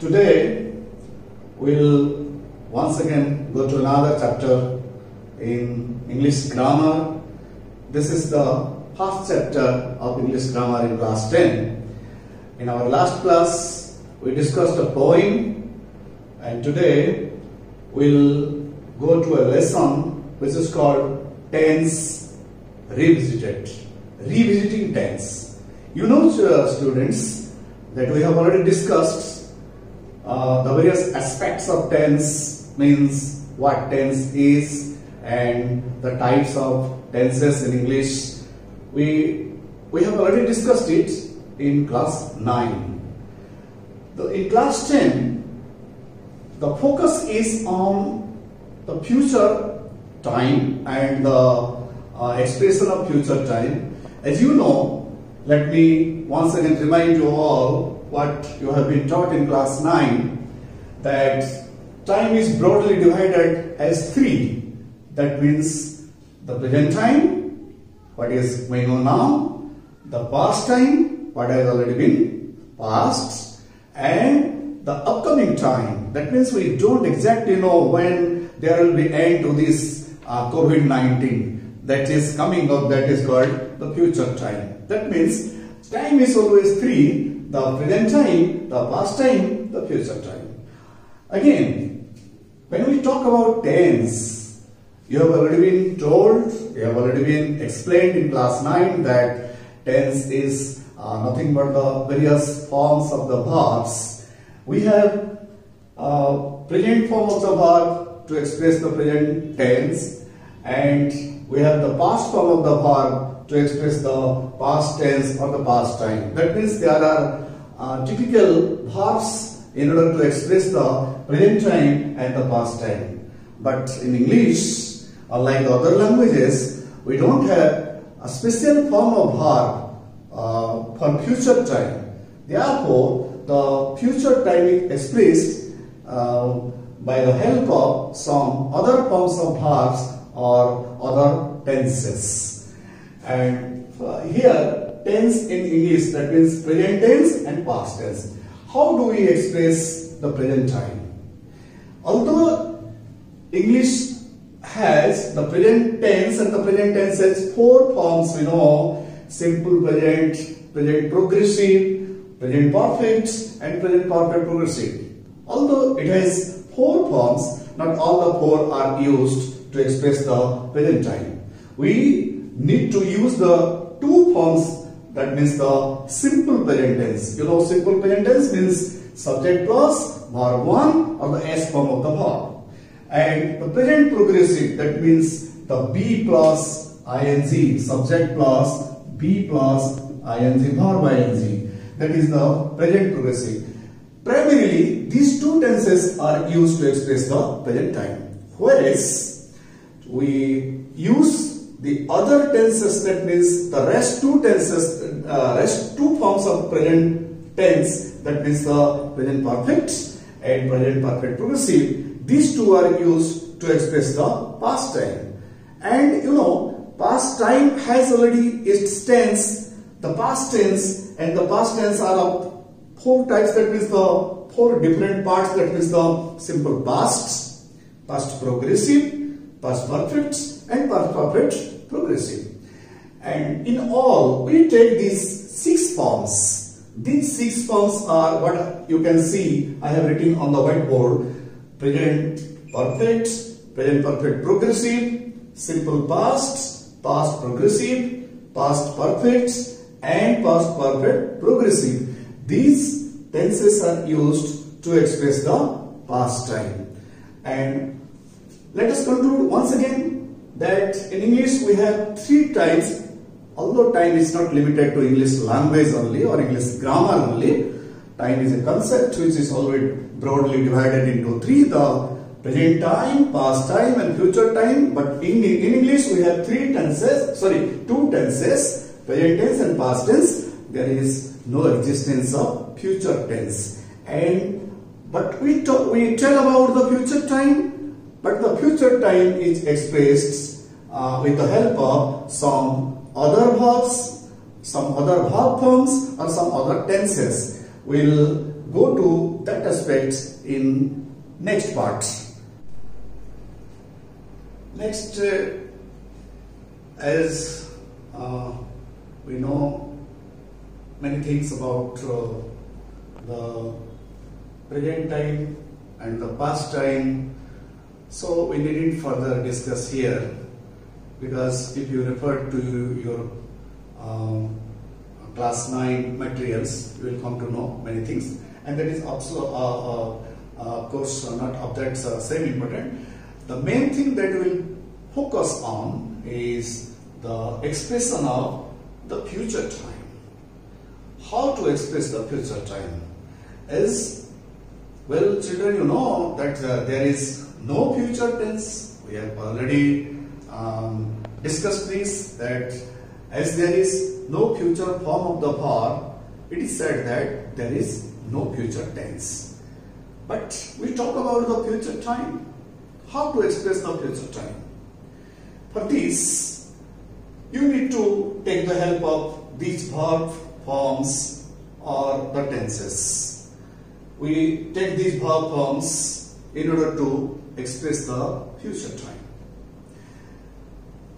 Today we'll once again go to another chapter in English grammar. This is the first chapter of English grammar in class 10. In our last class we discussed a poem, and today we'll go to a lesson which is called Tense Revisited. Revisiting tense. You know, students, that we have already discussed the various aspects of tense, means what tense is and the types of tenses in English. We have already discussed it in class 9. In class 10, the focus is on the future time and the expression of future time. As you know, let me once again remind you all what you have been taught in class 9, that time is broadly divided as 3. That means the present time, what is going on now, the past time, what has already been past, and the upcoming time. That means we don't exactly know when there will be end to this COVID-19 that is coming up, that is called the future time. That means time is always 3, the present time, the past time, the future time. Again, when we talk about tense, you have already been told, you have already been explained in class 9 that tense is nothing but the various forms of the verbs. We have present form of the verb to express the present tense, and we have the past form of the verb to express the past tense or the past time. That means there are typical verbs in order to express the present time and the past time. But in English, unlike the other languages, we don't have a special form of verb for future time. Therefore, the future time is expressed by the help of some other forms of verbs or other tenses. And here, tense in English, that means present tense and past tense. How do we express the present time? Although English has the present tense, and the present tense has 4 forms, we know: simple present, present progressive, present perfect, and present perfect progressive. Although it has 4 forms, not all the 4 are used to express the present time. We need to use the 2 forms, that means the simple present tense. You know, simple present tense means subject plus verb 1 or the S form of the verb. And the present progressive, that means the be plus ing, subject plus be plus ing, verb ing. That is the present progressive. Primarily, these 2 tenses are used to express the present time. Whereas, we use the other tenses, that means the rest 2 tenses, rest 2 forms of present tense, that means the present perfect and present perfect progressive. These 2 are used to express the past time. And you know, past time has already its tense, the past tense, and the past tense are of 4 types, that means the 4 different parts, that means the simple past, past progressive, past perfect, and past perfect progressive. And in all, we take these 6 forms. These 6 forms are what you can see I have written on the whiteboard: present perfect, present perfect progressive, simple past, past progressive, past perfect, and past perfect progressive. These tenses are used to express the past time. And let us conclude once again that in English we have 3 types. Although time is not limited to English language only or English grammar only, time is a concept which is always broadly divided into 3: the present time, past time, and future time. But in English we have 2 tenses, present tense and past tense. There is no existence of future tense. But we tell about the future time. But the future time is expressed with the help of some other verbs, some other verb forms, or some other tenses. We'll go to that aspect in next part. Next, as we know many things about the present time and the past time, so we needn't further discuss here, because if you refer to your class 9 materials, you will come to know many things, and that is also of course not of that same important. The main thing that we will focus on is the expression of the future time. How to express the future time? As well, children, you know that there is no future tense. We have already discussed this, that as there is no future form of the verb, it is said that there is no future tense. But we talk about the future time. How to express the future time? For this, you need to take the help of these verb forms or the tenses. We take these verb forms in order to express the future time.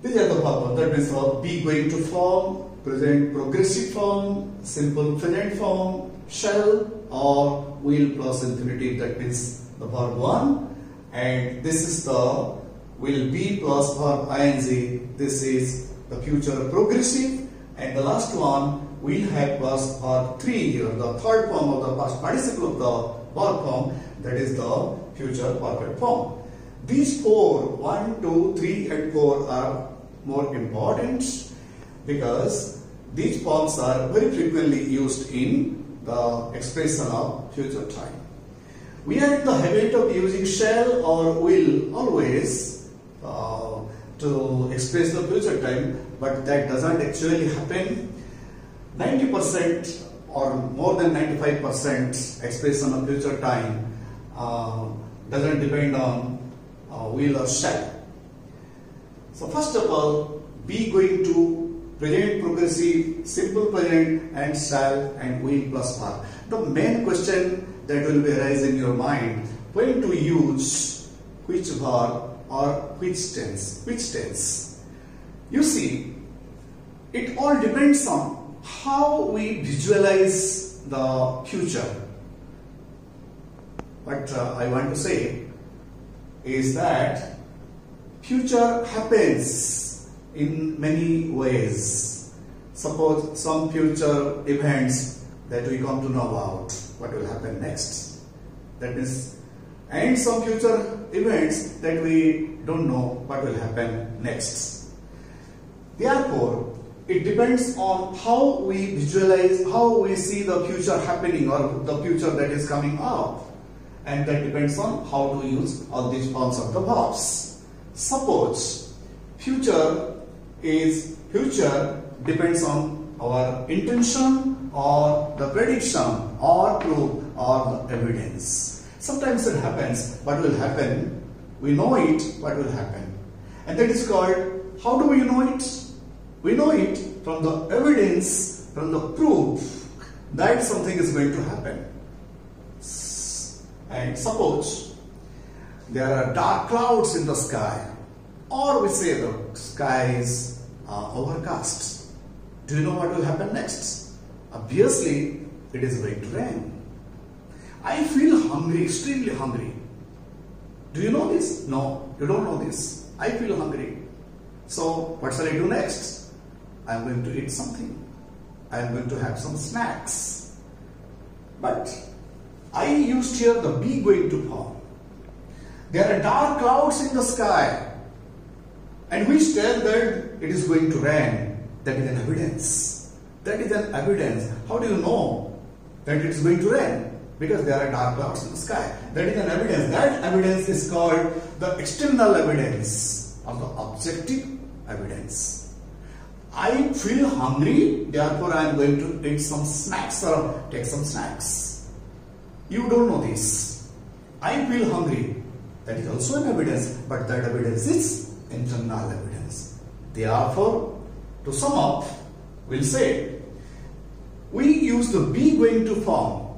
These are the verb forms. That means be going to form, present progressive form, simple present form, shall or will plus infinitive. That means the verb 1. And this is the will be plus verb ing. This is the future progressive. And the last one will have plus verb 3 here, the third form of the past participle of the verb form, that is the future perfect form. These 4, 1, 2, 3 and 4 are more important because these forms are very frequently used in the expression of future time. We are in the habit of using shall or will always to express the future time, but that doesn't actually happen. 90% or more than 95% expression of future time doesn't depend on will or shall. So first of all, be going to, present progressive, simple present and shall and will plus verb. The main question that will be arise in your mind, when to use which verb or which tense. Which tense? You see, it all depends on how we visualize the future. What I want to say is that future happens in many ways. Suppose some future events that we come to know about, what will happen next. That means, and some future events that we don't know what will happen next. Therefore, it depends on how we visualize, how we see the future happening or the future that is coming up. And that depends on how to use all these forms of the verbs. Suppose future depends on our intention or the prediction or proof or the evidence. Sometimes it happens, what will happen? We know it, what will happen? And that is called, how do we know it? We know it from the evidence, from the proof that something is going to happen. And suppose there are dark clouds in the sky, or we say the sky is overcast. Do you know what will happen next? Obviously, it is going to rain. I feel hungry, extremely hungry. Do you know this? No, you don't know this. I feel hungry. So, what shall I do next? I am going to eat something. I am going to have some snacks. But I used here the be going to form. There are dark clouds in the sky, and which tell that it is going to rain. That is an evidence. That is an evidence. How do you know that it is going to rain? Because there are dark clouds in the sky. That is an evidence. That evidence is called the external evidence or the objective evidence. I feel hungry, therefore I am going to eat some snacks or take some snacks. You don't know this. I feel hungry. That is also an evidence, but that evidence is internal evidence. Therefore, to sum up, we'll say, we use the be going to form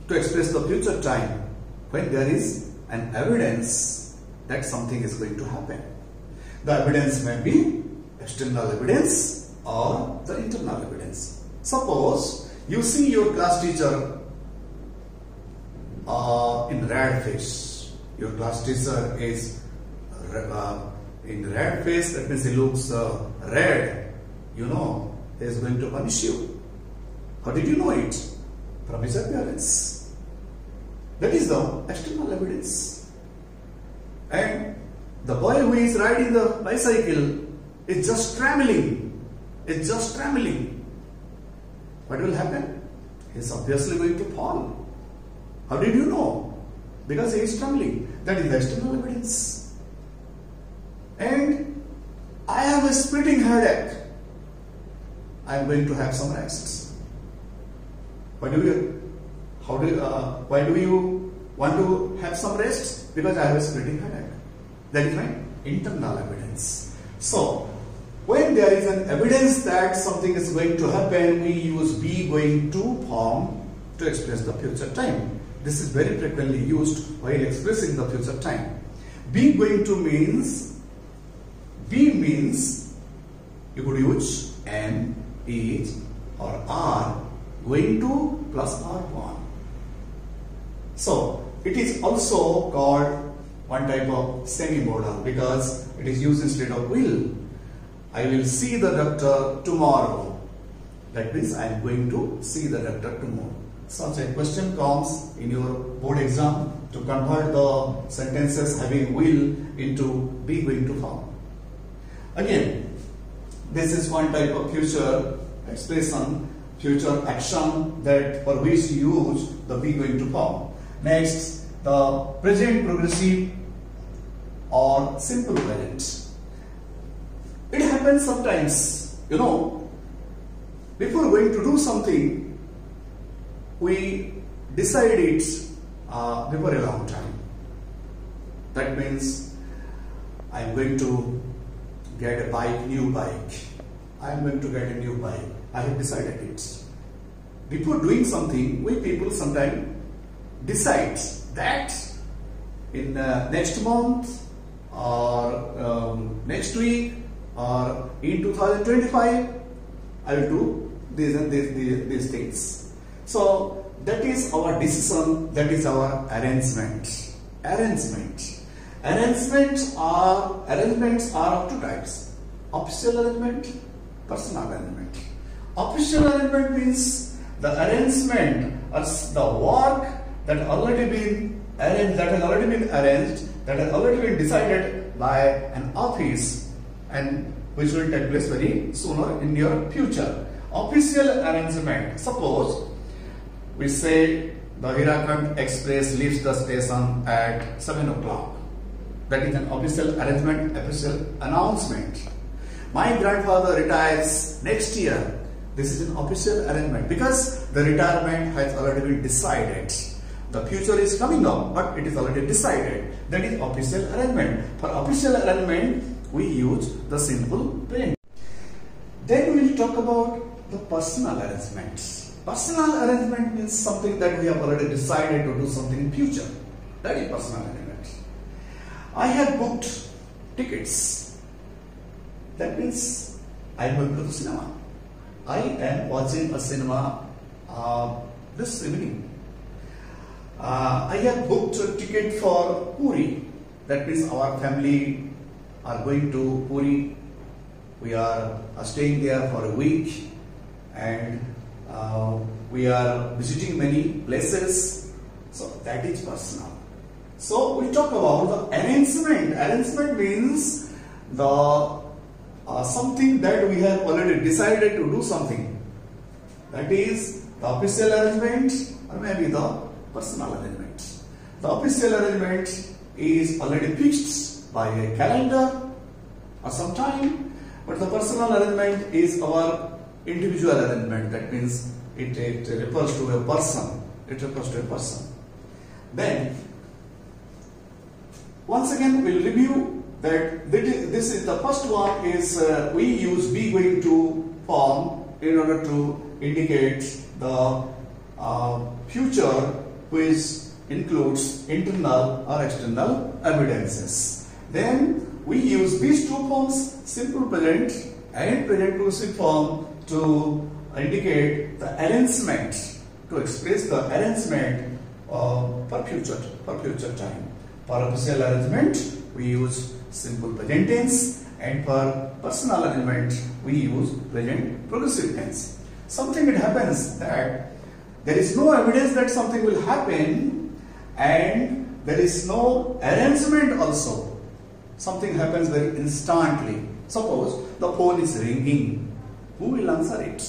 to express the future time when there is an evidence that something is going to happen. The evidence may be external evidence or the internal evidence. Suppose you see your class teacher in red face. Your class teacher is in red face, that means he looks red. You know he is going to punish you. How did you know it? From his appearance. That is the external evidence. And the boy who is riding the bicycle is just trembling. It's just trembling. What will happen? He is obviously going to fall. How did you know? Because he is trembling. That is the external evidence. And I have a splitting headache. I am going to have some rest. Why do you want to have some rest? Because I have a splitting headache. That is my internal evidence. So, when there is an evidence that something is going to happen, we use be going to form to express the future time. This is very frequently used while expressing the future time. Be going to means, be means, you could use am, is or are, going to plus are1. So, it is also called one type of semi-modal because it is used instead of will. I will see the doctor tomorrow. That means I am going to see the doctor tomorrow. Such a question comes in your board exam to convert the sentences having will into be going to form. Again, this is one type of future expression, future action that for which you use the be going to form. Next, the present progressive or simple present. It happens sometimes, you know, before going to do something, we decide it before a long time. That means I am going to get a bike, new bike. I am going to get a new bike. I have decided it. Before doing something, we people sometimes decide that in next month or next week or in 2025 I will do these and these things. So that is our decision, that is our arrangement. Arrangements are of two types: official arrangement, personal arrangement. Official arrangement means the arrangement or the work that already been arranged, that has already been decided by an office and which will take place very sooner in your future. Official arrangement. Suppose we say the Hirakud Express leaves the station at 7 o'clock. That is an official arrangement, official announcement. My grandfather retires next year. This is an official arrangement because the retirement has already been decided. The future is coming up, but it is already decided. That is official arrangement. For official arrangement, we use the simple present. Then we will talk about the personal arrangement. Personal arrangement means something that we have already decided to do something in future. That is personal arrangement. I have booked tickets. That means I am going to the cinema. I am watching a cinema this evening. I have booked a ticket for Puri. That means our family are going to Puri. We are staying there for a week and we are visiting many places. So that is personal. So we talk about the arrangement. Arrangement means the something that we have already decided to do something. That is the official arrangement or maybe the personal arrangement. The official arrangement is already fixed by a calendar or some time, but the personal arrangement is our individual arrangement. That means it refers to a person. It refers to a person. Then once again we'll review that this is the first one is we use be going to form in order to indicate the future which includes internal or external evidences. Then we use these two forms, simple present and present progressive form, to indicate the arrangement, to express the arrangement for future time. For official arrangement, we use simple present tense, and for personal arrangement, we use present progressive tense. Something it happens that there is no evidence that something will happen, and there is no arrangement also. Something happens very instantly. Suppose the phone is ringing. Who will answer it?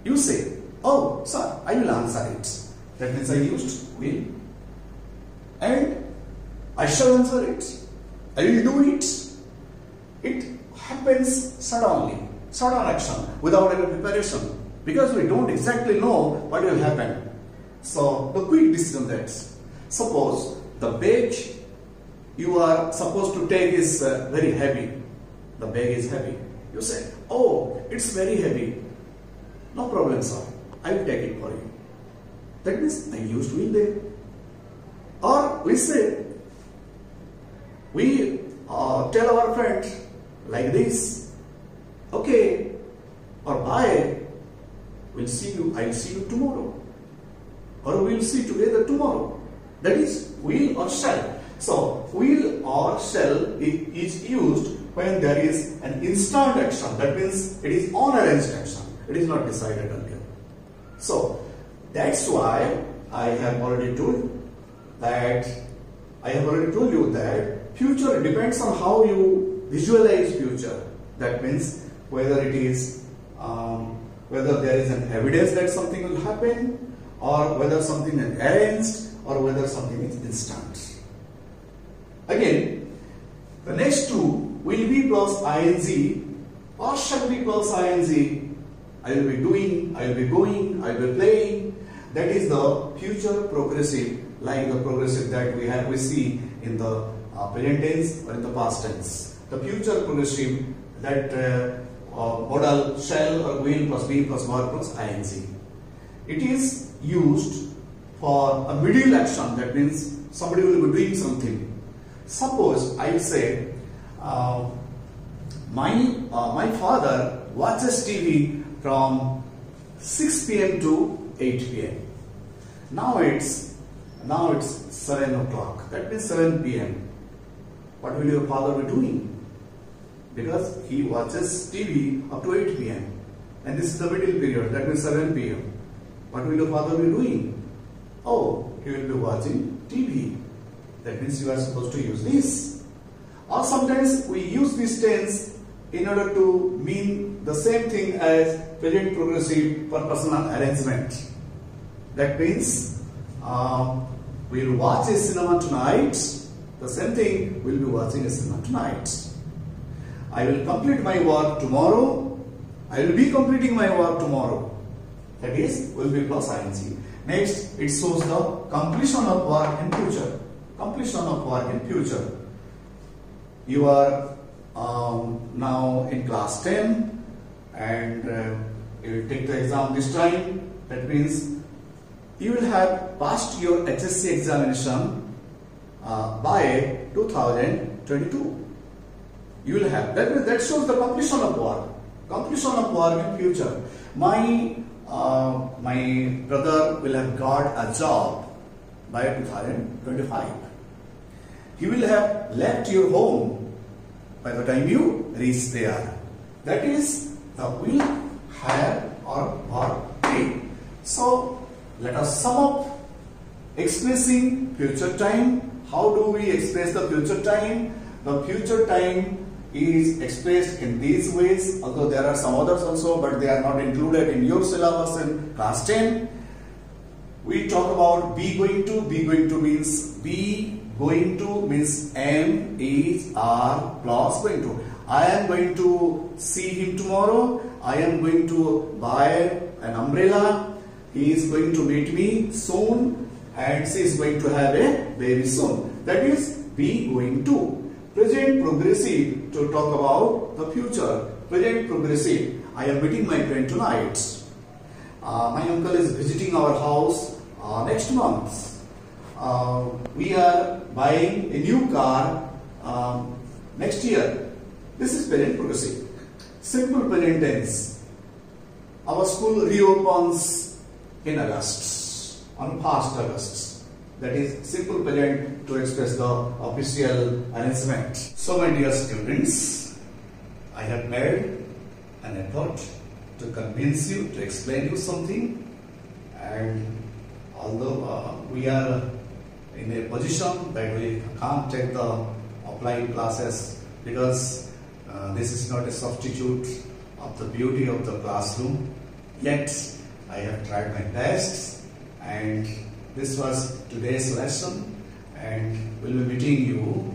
You say, "Oh, sir, I will answer it." That means I used will. And I shall answer it. I will do it. It happens suddenly, sudden action, without any preparation, because we don't exactly know what will happen. So the quick decision that, suppose the bag you are supposed to take is very heavy. The bag is heavy. You say, "Oh, it's very heavy. No problem, sir. I will take it for you." That means I used will there. Or we say, we tell our friend like this, "Okay, or bye, we'll see you, I'll see you tomorrow, or we'll see together tomorrow." That is will or shall. So will or shall is used when there is an instant action. That means it is unarranged action. It is not decided earlier. So that's why I have already told you that future depends on how you visualize future. That means whether it is whether there is an evidence that something will happen, or whether something is arranged, or whether something is instant. Again, the next two, will be plus ing or shall be plus ing. I will be doing, I will be going, I will be playing. That is the future progressive, like the progressive that we see in the present tense or in the past tense. The future progressive, that modal shall or will plus be plus verb plus ing. It is used for a middle action. That means somebody will be doing something. Suppose I say, my father watches TV from 6 p.m. to 8 p.m. Now it's 7 o'clock. That means 7 p.m. What will your father be doing? Because he watches TV up to 8 p.m. and this is the middle period. That means 7 p.m. What will your father be doing? Oh, he will be watching TV. That means you are supposed to use this. Or sometimes we use this tense in order to mean the same thing as present progressive for personal arrangement. That means we will watch a cinema tonight. The same thing, we will be watching a cinema tonight. I will complete my work tomorrow. I will be completing my work tomorrow. That is, will be plus ing. Next, it shows the completion of work in future. Completion of work in future. You are now in class 10 and you will take the exam this time. That means you will have passed your HSC examination by 2022. You will have. That shows the completion of work. Completion of work in future. My brother will have got a job by 2025. You will have left your home by the time you reach there. That is the will, have, or be. So let us sum up expressing future time. How do we express the future time? The future time is expressed in these ways, although there are some others also, but they are not included in your syllabus in class 10. We talk about be going to. Be going to means be going to means am, is, are plus going to. I am going to see him tomorrow. I am going to buy an umbrella. He is going to meet me soon, and she is going to have a baby soon. That is be going to. Present progressive to talk about the future. Present progressive. I am meeting my friend tonight. My uncle is visiting our house next month we are buying a new car next year. This is present progressive. Simple present tense. Our school reopens in August, on 1st August. That is simple present to express the official announcement. So my dear students, I have made an effort to convince you, to explain you something, and although we are in a position that we can't take the offline classes because this is not a substitute of the beauty of the classroom, yet I have tried my best, and this was today's lesson, and we'll be meeting you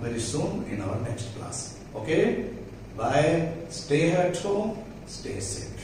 very soon in our next class. Okay? Bye. Stay at home. Stay safe.